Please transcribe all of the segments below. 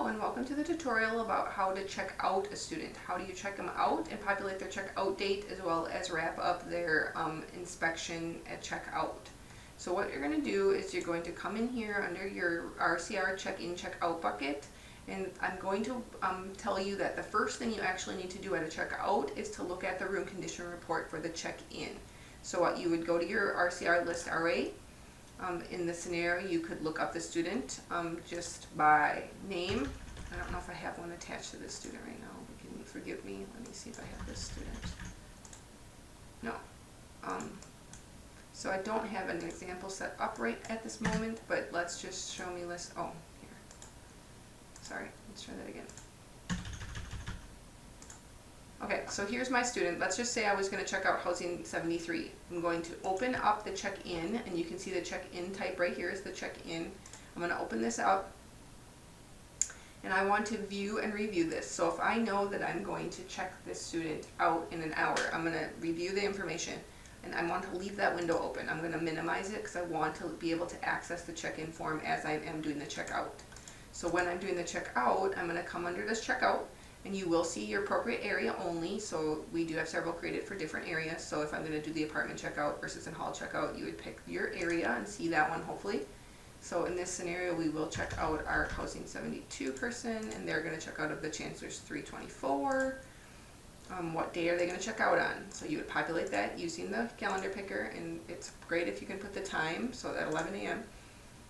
Hello and welcome to the tutorial about how to check out a student. How do you check them out and populate their checkout date as well as wrap up their inspection at checkout. So what you're going to do is you're going to come in here under your RCR check-in checkout bucket, and I'm going to tell you that the first thing you actually need to do at a checkout is to look at the room condition report for the check-in. So what you would go to your RCR list RA. In this scenario, you could look up the student just by name. I don't know if I have one attached to this student right now. Can you forgive me? Let me see if I have this student. No. So I don't have an example set up right at this moment, but let's just show me list. Oh, here. Sorry, let's try that again. Okay, so here's my student. Let's just say I was going to check out housing 73. I'm going to open up the check-in, and you can see the check-in type right here is the check-in. I'm going to open this up, and I want to view and review this. So if I know that I'm going to check this student out in an hour, I'm going to review the information, and I want to leave that window open. I'm going to minimize it because I want to be able to access the check-in form as I am doing the checkout. So when I'm doing the checkout, I'm going to come under this checkout, and you will see your appropriate area only. So we do have several created for different areas. So if I'm going to do the apartment checkout versus an hall checkout, you would pick your area and see that one hopefully. So in this scenario, we will check out our housing 72 person, and they're going to check out of the Chancellor's 324. What day are they going to check out on? So you would populate that using the calendar picker, and it's great if you can put the time, so at 11 a.m.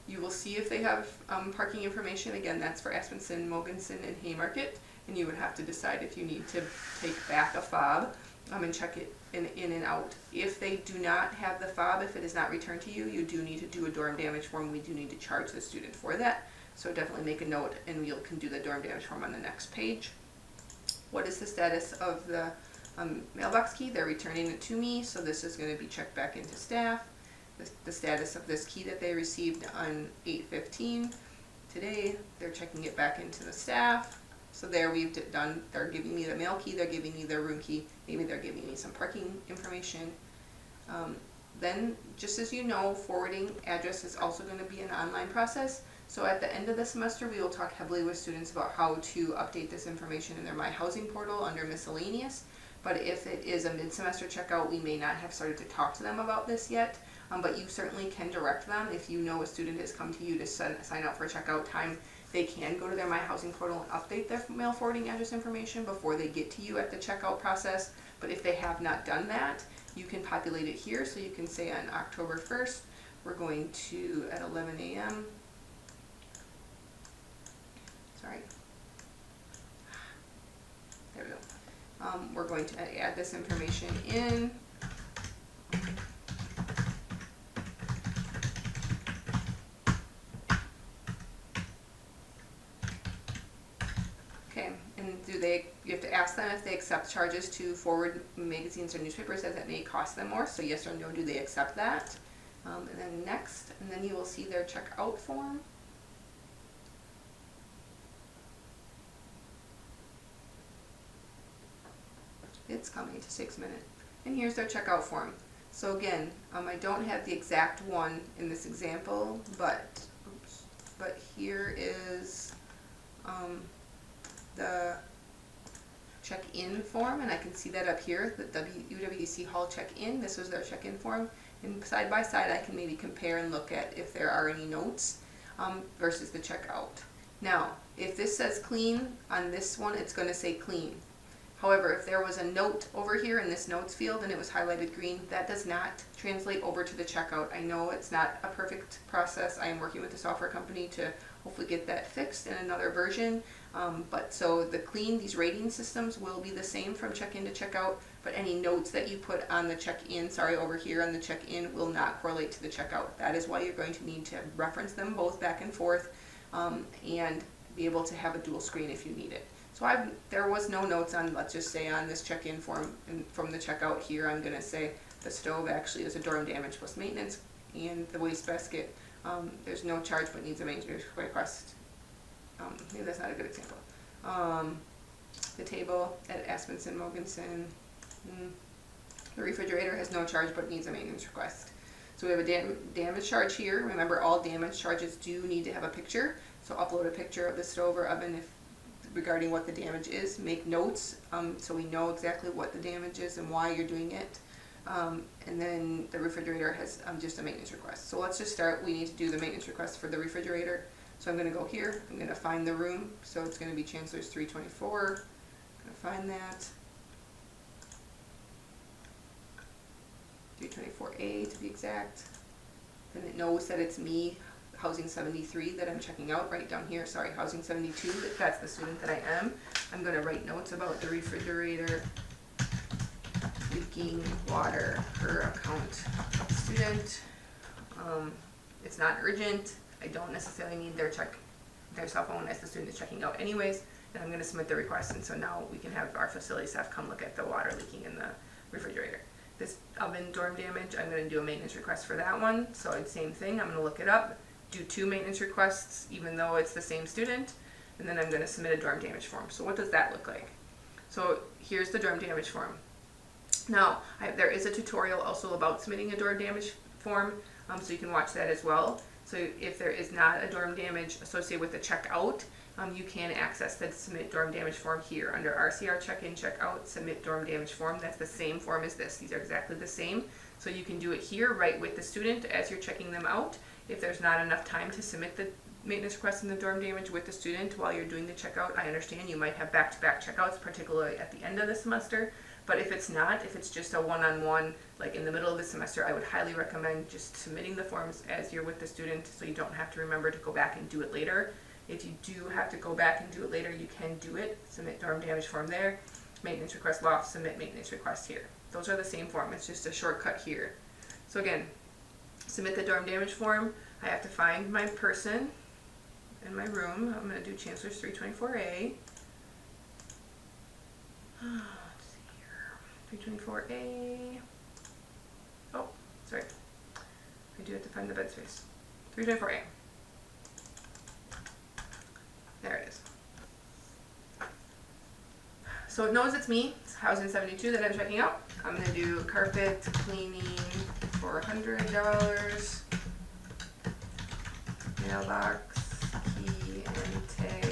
You will see if they have parking information. Again, that's for Aspenson, Mogensen, and Haymarket. And you would have to decide if you need to take back a fob and check it in and out. If they do not have the fob, if it is not returned to you, you do need to do a dorm damage form. We do need to charge the student for that. So definitely make a note, and you can do the dorm damage form on the next page. What is the status of the mailbox key? They're returning it to me, so this is going to be checked back into staff. The status of this key that they received on 8/15 today, they're checking it back into the staff. So there we've done, they're giving me the mail key, they're giving me their room key, maybe they're giving me some parking information. Then, just as you know, forwarding address is also going to be an online process. So at the end of the semester, we will talk heavily with students about how to update this information in their My Housing portal under miscellaneous. But if it is a mid-semester checkout, we may not have started to talk to them about this yet. But you certainly can direct them. If you know a student has come to you to sign up for checkout time, they can go to their My Housing portal and update their mail forwarding address information before they get to you at the checkout process. But if they have not done that, you can populate it here. So you can say on October 1st, we're going to, at 11 a.m., sorry, there we go. We're going to add this information in. Okay, and you have to ask them if they accept charges to forward magazines or newspapers, as it may cost them more. So yes or no, do they accept that? And then next, and then you will see their checkout form. It's coming, to 6 minutes. And here's their checkout form. So again, I don't have the exact one in this example, but here is the check-in form, and I can see that up here, the UWC Hall check-in. This was their check-in form, and side by side I can maybe compare and look at if there are any notes versus the checkout. Now, if this says clean on this one, it's going to say clean. However, if there was a note over here in this notes field and it was highlighted green, that does not translate over to the checkout. I know it's not a perfect process. I am working with the software company to hopefully get that fixed in another version. But so the clean, these rating systems will be the same from check-in to checkout, but any notes that you put on the check-in, over here on the check-in, will not correlate to the checkout. That is why you're going to need to reference them both back and forth and be able to have a dual screen if you need it. So there was no notes on, let's just say, on this check-in form, and from the checkout here, I'm going to say the stove actually is a dorm damage plus maintenance, and the wastebasket, there's no charge but needs a maintenance request. Maybe that's not a good example. The table at Aspenson, Mogensen, the refrigerator has no charge but needs a maintenance request. So we have a damage charge here. Remember, all damage charges do need to have a picture. So upload a picture of the stove or oven if regarding what the damage is. Make notes so we know exactly what the damage is and why you're doing it. And then the refrigerator has just a maintenance request. So let's just start. We need to do the maintenance request for the refrigerator. So I'm going to go here. I'm going to find the room. So it's going to be Chancellor's 324. I'm going to find that. 324A to be exact. Then it knows that it's me, Housing 73, that I'm checking out right down here. Sorry, Housing 72, that's the student that I am. I'm going to write notes about the refrigerator leaking water per account student. It's not urgent. I don't necessarily need their cell phone as the student is checking out anyways. And I'm going to submit the request, and so now we can have our facility staff come look at the water leaking in the refrigerator. This oven dorm damage, I'm going to do a maintenance request for that one. So it's same thing, I'm going to look it up, do 2 maintenance requests even though it's the same student, and then I'm going to submit a dorm damage form. So what does that look like? So here's the dorm damage form. Now, there is a tutorial also about submitting a dorm damage form, so you can watch that as well. So if there is not a dorm damage associated with the checkout, you can access the submit dorm damage form here under RCR check-in, check-out, submit dorm damage form. That's the same form as this. These are exactly the same. So you can do it here right with the student as you're checking them out. If there's not enough time to submit the maintenance request and the dorm damage with the student while you're doing the checkout, I understand you might have back-to-back checkouts, particularly at the end of the semester. But if it's not, if it's just a one-on-one, like in the middle of the semester, I would highly recommend just submitting the forms as you're with the student so you don't have to remember to go back and do it later. If you do have to go back and do it later, you can do it. Submit dorm damage form there. Maintenance request loft, submit maintenance request here. Those are the same form. It's just a shortcut here. So again, submit the dorm damage form. I have to find my person in my room. I'm going to do Chancellor's 324A. Let's see here. 324A. Oh, sorry. I do have to find the bed space. 324A. There it is. So it knows it's me. It's Housing 72 that I'm checking out. I'm going to do carpet cleaning for $100. Mailbox, key, and tag.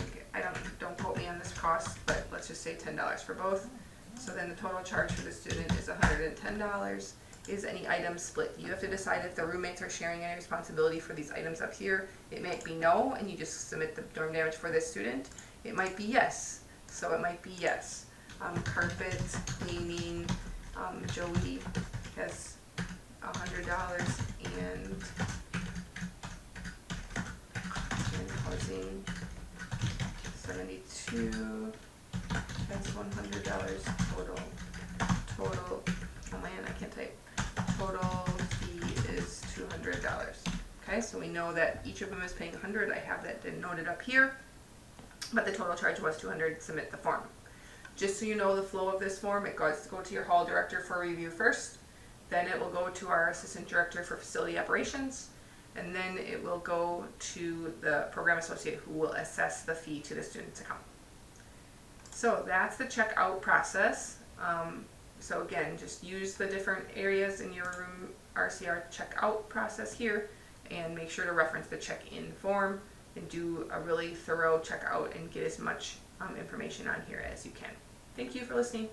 Don't quote me on this cost, but let's just say $10 for both. So then the total charge for the student is $110. Is any item split? You have to decide if the roommates are sharing any responsibility for these items up here. It might be no, and you just submit the dorm damage for this student. It might be yes, so it might be yes. Carpet cleaning, Joey has $100, and Housing 72 has $100 total. Oh man, I can't type. Total fee is $200. Okay, so we know that each of them is paying $100. I have that noted up here, but the total charge was $200. Submit the form. Just so you know the flow of this form, it goes to go to your hall director for review first, then it will go to our assistant director for facility operations, and then it will go to the program associate who will assess the fee to the student's account. So that's the checkout process. So again, just use the different areas in your room RCR checkout process here, and make sure to reference the check-in form and do a really thorough checkout and get as much information on here as you can. Thank you for listening.